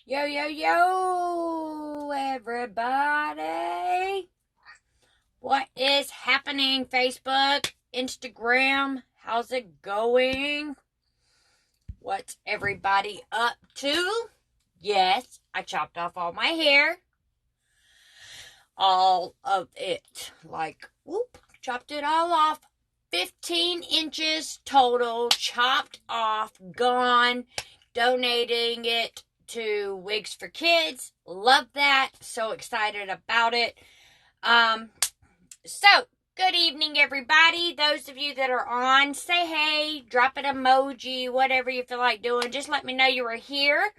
Yo, yo, yo, everybody. What is happening, Facebook, Instagram? How's it going? What's everybody up to? Yes, I chopped off all my hair. All of it. Chopped it all off. 15 inches total, chopped off, gone, donating it to Wigs for Kids. Love that. So excited about it. So, good evening, everybody. Those of you that are on, say hey, drop an emoji, whatever you feel like doing. Just let me know you are here.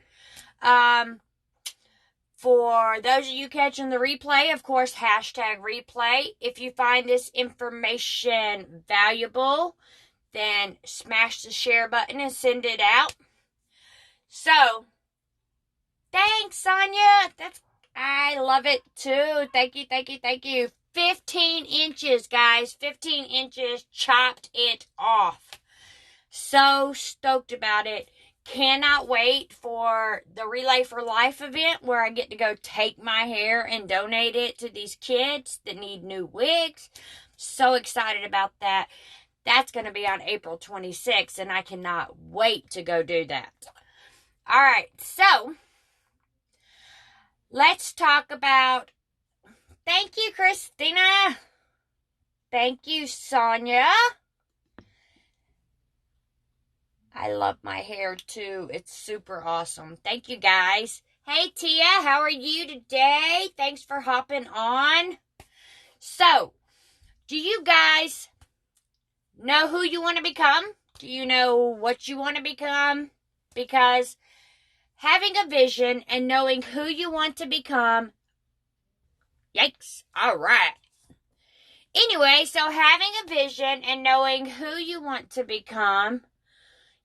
For those of you catching the replay, of course, hashtag replay. If you find this information valuable, then smash the share button and send it out. So, thanks, Sonia. I love it too. Thank you, thank you, thank you. 15 inches, guys. 15 inches. Chopped it off. So stoked about it. Cannot wait for the Relay for Life event where I get to go take my hair and donate it to these kids that need new wigs. So excited about that. That's going to be on April 26th, and I cannot wait to go do that. All right, so let's talk about... Thank you, Christina. Thank you, Sonia. I love my hair, too. It's super awesome. Thank you, guys. Hey, Tia, how are you today? Thanks for hopping on. So, do you guys know who you want to become? Do you know what you want to become? Because having a vision and knowing who you want to become, yikes, all right. Anyway, so having a vision and knowing who you want to become,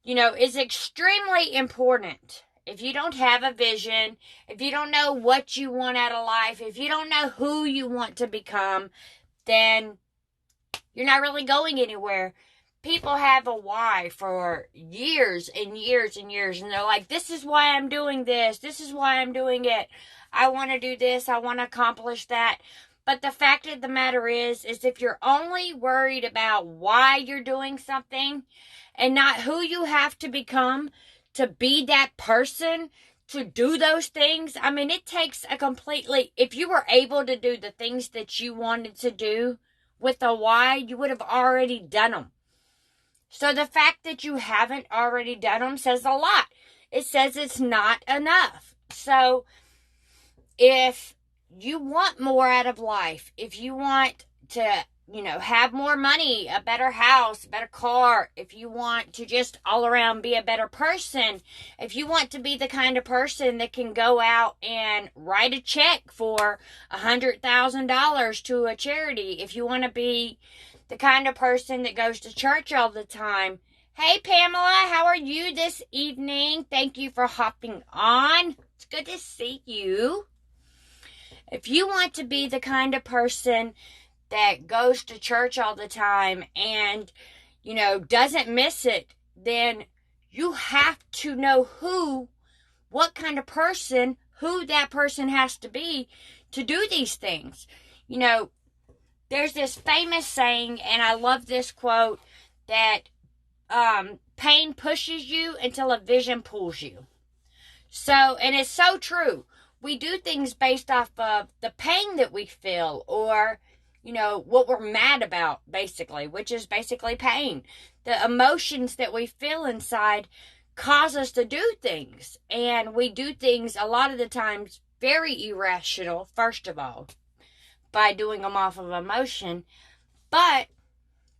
is extremely important. If you don't have a vision, if you don't know what you want out of life, if you don't know who you want to become, then you're not really going anywhere. People have a why for years and years and years, and they're like, this is why I'm doing this. This is why I'm doing it. I want to do this. I want to accomplish that. But the fact of the matter is if you're only worried about why you're doing something and not who you have to become to be that person, to do those things, it takes if you were able to do the things that you wanted to do with a why, you would have already done them. So the fact that you haven't already done them says a lot. It says it's not enough. So if you want more out of life, if you want to, have more money, a better house, a better car, if you want to just all around be a better person, if you want to be the kind of person that can go out and write a check for $100,000 to a charity, if you want to be the kind of person that goes to church all the time. Hey, Pamela, how are you this evening? Thank you for hopping on. It's good to see you. If you want to be the kind of person that goes to church all the time and, doesn't miss it, then you have to know what kind of person, who that person has to be to do these things. There's this famous saying, and I love this quote, that pain pushes you until a vision pulls you. So, and it's so true. We do things based off of the pain that we feel or, what we're mad about, basically, which is basically pain. The emotions that we feel inside cause us to do things. And we do things a lot of the times very irrational, first of all, by doing them off of emotion. But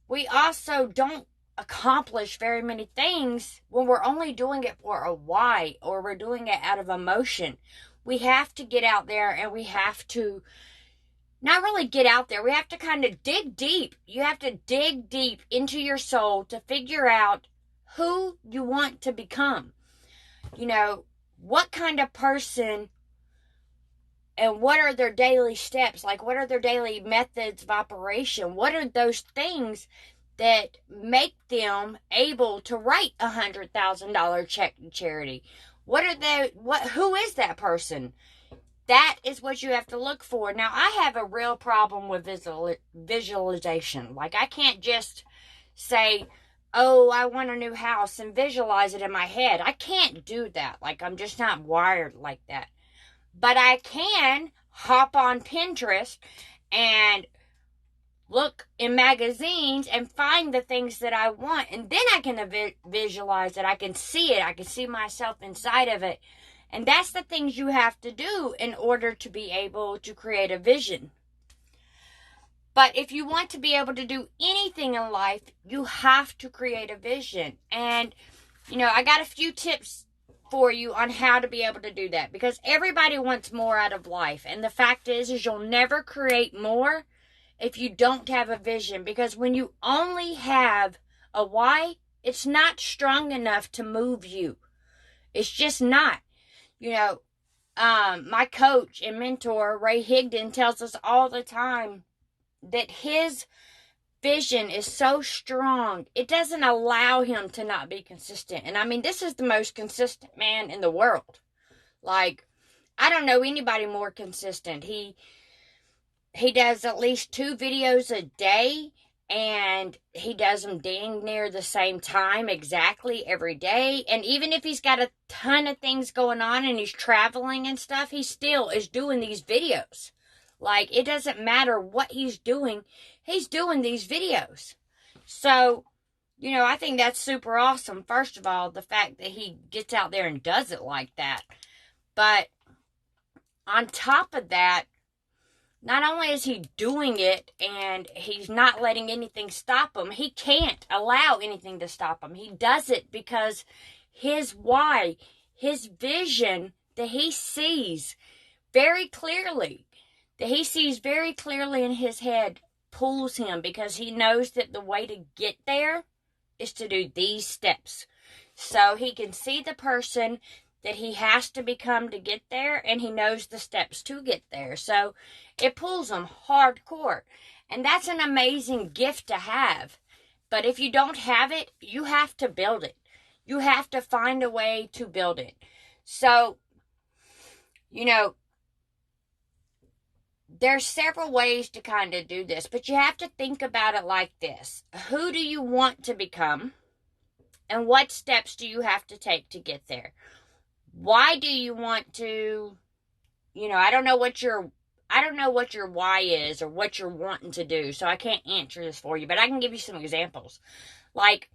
we also don't accomplish very many things when we're only doing it for a why or we're doing it out of emotion. We have to get out there and we have to not really get out there. We have to kind of dig deep. You have to dig deep into your soul to figure out who you want to become. What kind of person and what are their daily steps? Like, what are their daily methods of operation? What are those things that make them able to write $100,000 check to charity? who is that person? That is what you have to look for. Now, I have a real problem with visualization. Like, I can't just say, oh, I want a new house and visualize it in my head. I can't do that. Like, I'm just not wired like that. But I can hop on Pinterest and look in magazines and find the things that I want. And then I can visualize it. I can see it. I can see myself inside of it. And that's the things you have to do in order to be able to create a vision. But if you want to be able to do anything in life, you have to create a vision. And, I got a few tips for you on how to be able to do that. Because everybody wants more out of life. And the fact is you'll never create more if you don't have a vision. Because when you only have a why, it's not strong enough to move you. It's just not. My coach and mentor, Ray Higdon, tells us all the time that his vision is so strong, it doesn't allow him to not be consistent. And I mean, this is the most consistent man in the world. Like, I don't know anybody more consistent. He does at least 2 videos a day, and he does them dang near the same time exactly every day. And even if he's got a ton of things going on and he's traveling and stuff, he still is doing these videos. Like, it doesn't matter what he's doing these videos. So, I think that's super awesome. First of all, the fact that he gets out there and does it like that. But on top of that, not only is he doing it and he's not letting anything stop him, he can't allow anything to stop him. He does it because his why, his vision that he sees very clearly, in his head, pulls him, because he knows that the way to get there is to do these steps. So he can see the person that he has to become to get there, and he knows the steps to get there. So it pulls him hardcore. And that's an amazing gift to have. But if you don't have it, you have to build it. You have to find a way to build it. So, there's several ways to kind of do this, but you have to think about it like this. Who do you want to become? And what steps do you have to take to get there? Why do you want to, I don't know what your why is or what you're wanting to do, so I can't answer this for you, but I can give you some examples. Like,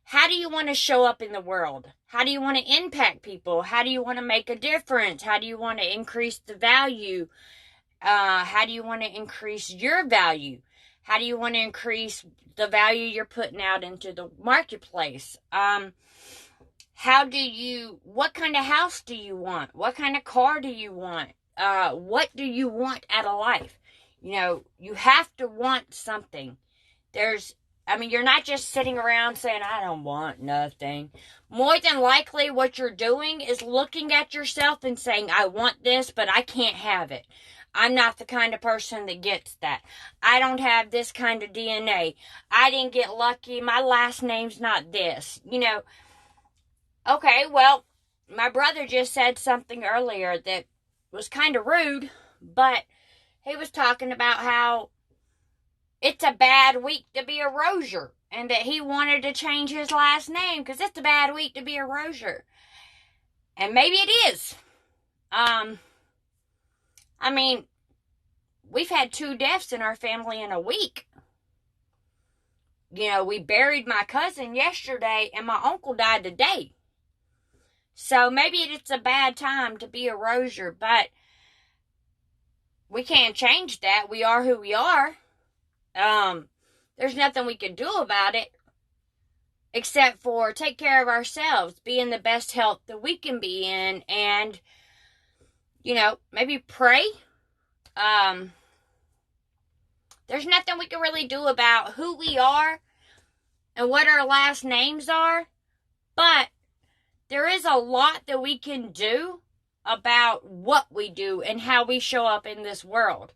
how do you want to show up in the world? How do you want to impact people? How do you want to make a difference? How do you want to increase the value? How do you want to increase your value? How do you want to increase the value you're putting out into the marketplace? What kind of house do you want? What kind of car do you want? What do you want out of life? You have to want something. You're not just sitting around saying, I don't want nothing. More than likely, what you're doing is looking at yourself and saying, I want this, but I can't have it. I'm not the kind of person that gets that. I don't have this kind of DNA. I didn't get lucky. My last name's not this. Okay, well, my brother just said something earlier that was kind of rude, but he was talking about how it's a bad week to be a Rozier, and that he wanted to change his last name because it's a bad week to be a Rozier. And maybe it is. We've had 2 deaths in our family in a week. We buried my cousin yesterday, and my uncle died today. So maybe it's a bad time to be a Rozier, but we can't change that. We are who we are. There's nothing we can do about it except for take care of ourselves, be in the best health that we can be in, and, maybe pray. There's nothing we can really do about who we are and what our last names are, but there is a lot that we can do about what we do and how we show up in this world.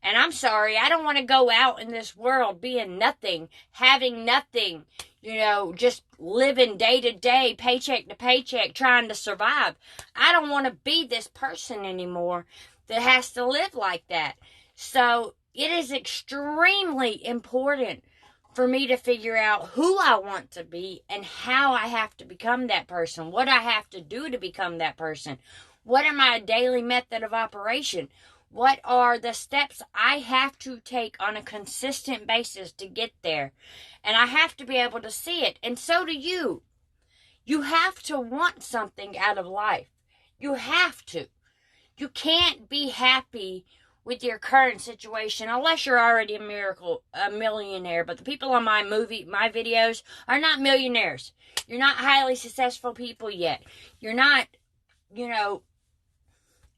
And I'm sorry, I don't want to go out in this world being nothing, having nothing, just living day to day, paycheck to paycheck, trying to survive. I don't want to be this person anymore that has to live like that. So it is extremely important for me to figure out who I want to be and how I have to become that person, what I have to do to become that person. What are my daily method of operation? What are the steps I have to take on a consistent basis to get there? And I have to be able to see it. And so do you. You have to want something out of life. You have to. You can't be happy with your current situation unless you're already a millionaire. But the people on my videos are not millionaires. You're not highly successful people yet. You're not,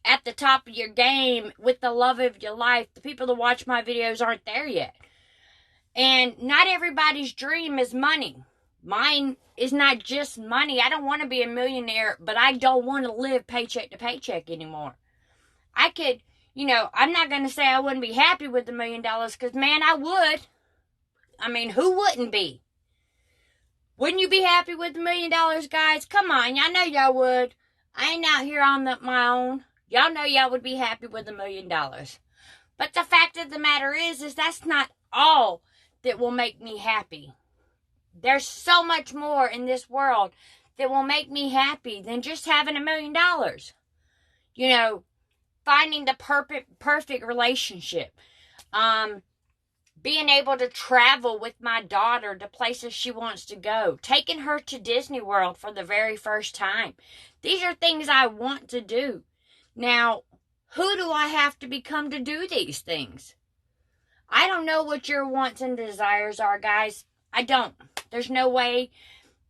at the top of your game with the love of your life. The people that watch my videos aren't there yet. And not everybody's dream is money. Mine is not just money. I don't want to be a millionaire, but I don't want to live paycheck to paycheck anymore. I could, I'm not going to say I wouldn't be happy with $1 million because, man, I would. I mean, who wouldn't be? Wouldn't you be happy with $1 million, guys? Come on, y'all know y'all would. I ain't out here on my own. Y'all know y'all would be happy with $1 million. But the fact of the matter is that's not all that will make me happy. There's so much more in this world that will make me happy than just having $1 million. Finding the perfect relationship. Being able to travel with my daughter to places she wants to go. Taking her to Disney World for the very first time. These are things I want to do. Now, who do I have to become to do these things? I don't know what your wants and desires are, guys. I don't. There's no way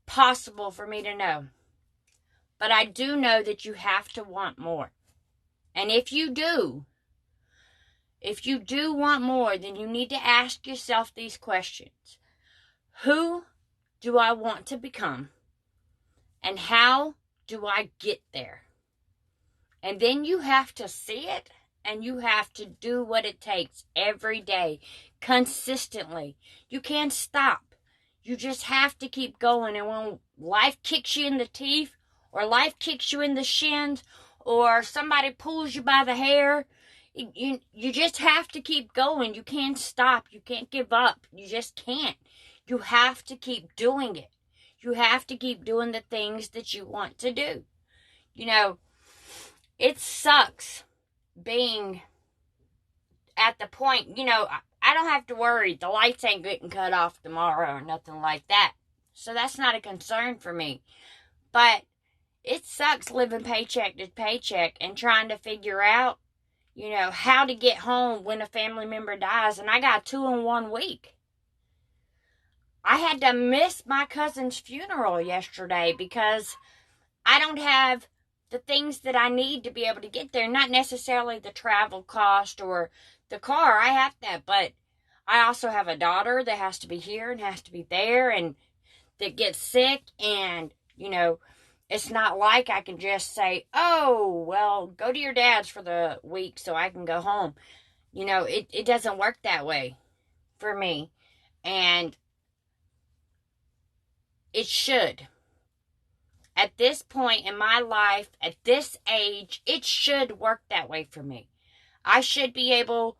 possible for me to know. But I do know that you have to want more. And if you do want more, then you need to ask yourself these questions. Who do I want to become? And how do I get there? And then you have to see it, and you have to do what it takes every day, consistently. You can't stop. You just have to keep going. And when life kicks you in the teeth, or life kicks you in the shins, or somebody pulls you by the hair, you just have to keep going. You can't stop. You can't give up. You just can't. You have to keep doing it. You have to keep doing the things that you want to do. It sucks being at the point, I don't have to worry. The lights ain't getting cut off tomorrow or nothing like that. So that's not a concern for me. But it sucks living paycheck to paycheck and trying to figure out, how to get home when a family member dies. And I got 2 in 1 week. I had to miss my cousin's funeral yesterday because I don't have the things that I need to be able to get there. Not necessarily the travel cost or the car. I have that. But I also have a daughter that has to be here and has to be there and that gets sick. And, it's not like I can just say, oh, well, go to your dad's for the week so I can go home. It doesn't work that way for me. And it should. At this point in my life, at this age, it should work that way for me. I should be able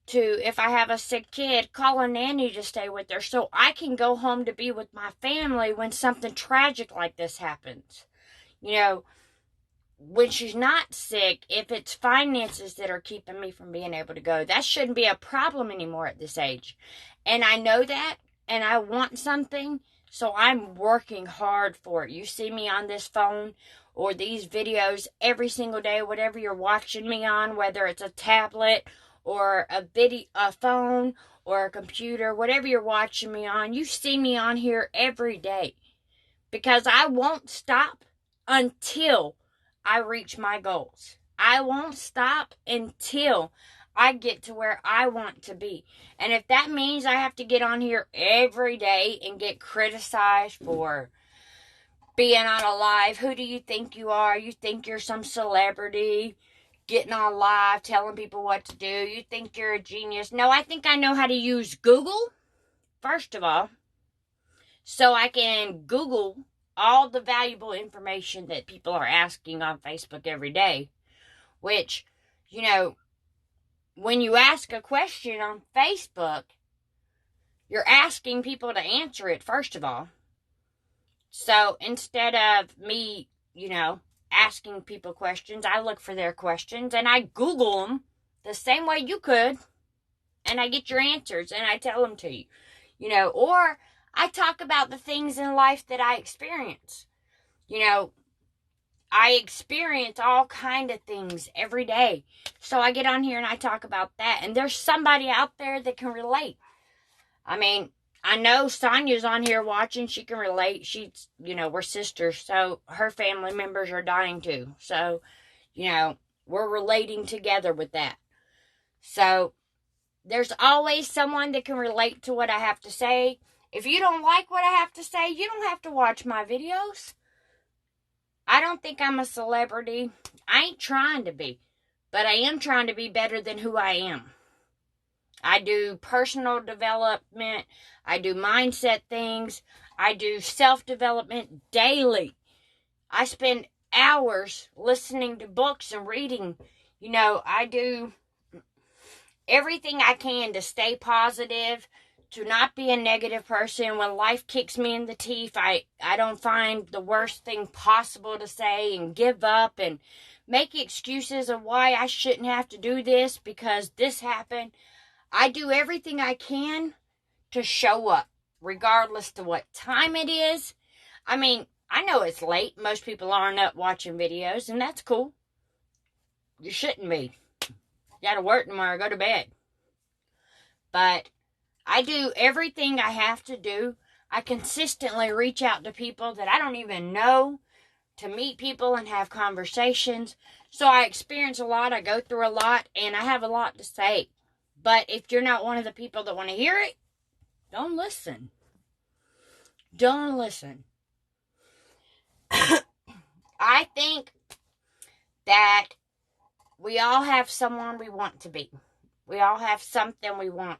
to, if I have a sick kid, call a nanny to stay with her so I can go home to be with my family when something tragic like this happens. When she's not sick, if it's finances that are keeping me from being able to go, that shouldn't be a problem anymore at this age. And I know that, and I want something, so I'm working hard for it. You see me on this phone or these videos every single day, whatever you're watching me on, whether it's a tablet or a phone or a computer, whatever you're watching me on, you see me on here every day. Because I won't stop until I reach my goals. I won't stop until I get to where I want to be. And if that means I have to get on here every day and get criticized for being on a live, who do you think you are? You think you're some celebrity getting on live, telling people what to do. You think you're a genius. No, I think I know how to use Google, first of all. so I can Google all the valuable information that people are asking on Facebook every day, which, you know, when you ask a question on Facebook, you're asking people to answer it, first of all. So instead of me, asking people questions, I look for their questions and I Google them the same way you could, and I get your answers and I tell them to you, or I talk about the things in life that I experience. I experience all kind of things every day. So I get on here and I talk about that. And there's somebody out there that can relate. I mean, I know Sonia's on here watching. She can relate. She's, we're sisters. So her family members are dying too. So, we're relating together with that. So there's always someone that can relate to what I have to say. If you don't like what I have to say, you don't have to watch my videos. I don't think I'm a celebrity. I ain't trying to be. But I am trying to be better than who I am. I do personal development. I do mindset things. I do self-development daily. I spend hours listening to books and reading. I do everything I can to stay positive, to not be a negative person. When life kicks me in the teeth, I don't find the worst thing possible to say and give up and make excuses of why I shouldn't have to do this because this happened. I do everything I can to show up, regardless to what time it is. I mean, I know it's late. Most people aren't up watching videos, and that's cool. You shouldn't be. You gotta work tomorrow, go to bed. But I do everything I have to do. I consistently reach out to people that I don't even know, to meet people and have conversations. So I experience a lot, I go through a lot, and I have a lot to say. But if you're not one of the people that want to hear it, don't listen. Don't listen. I think that we all have someone we want to be. We all have something we want.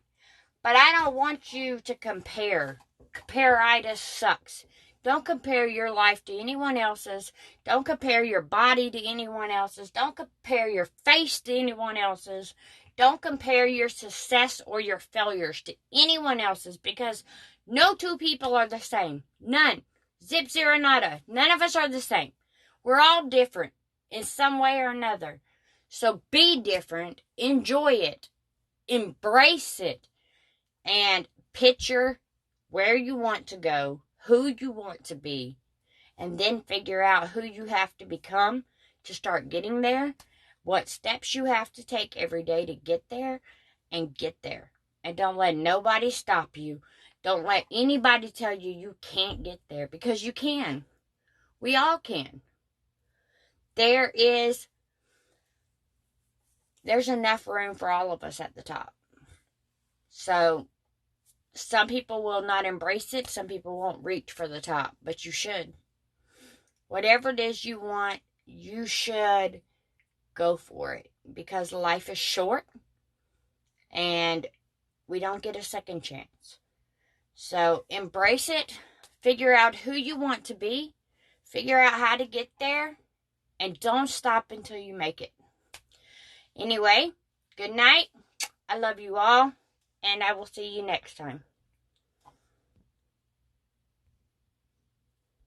But I don't want you to compare. Comparaitis sucks. Don't compare your life to anyone else's. Don't compare your body to anyone else's. Don't compare your face to anyone else's. Don't compare your success or your failures to anyone else's, because no two people are the same. None. Zip, zero, nada. None of us are the same. We're all different in some way or another. So be different. Enjoy it. Embrace it. And picture where you want to go, who you want to be, and then figure out who you have to become to start getting there, what steps you have to take every day to get there, and get there. And don't let nobody stop you. Don't let anybody tell you you can't get there, because you can. We all can. There's enough room for all of us at the top. So some people will not embrace it. Some people won't reach for the top, but you should. Whatever it is you want, you should go for it, because life is short and we don't get a second chance. So embrace it. Figure out who you want to be. Figure out how to get there, and don't stop until you make it. Anyway, good night. I love you all, and I will see you next time.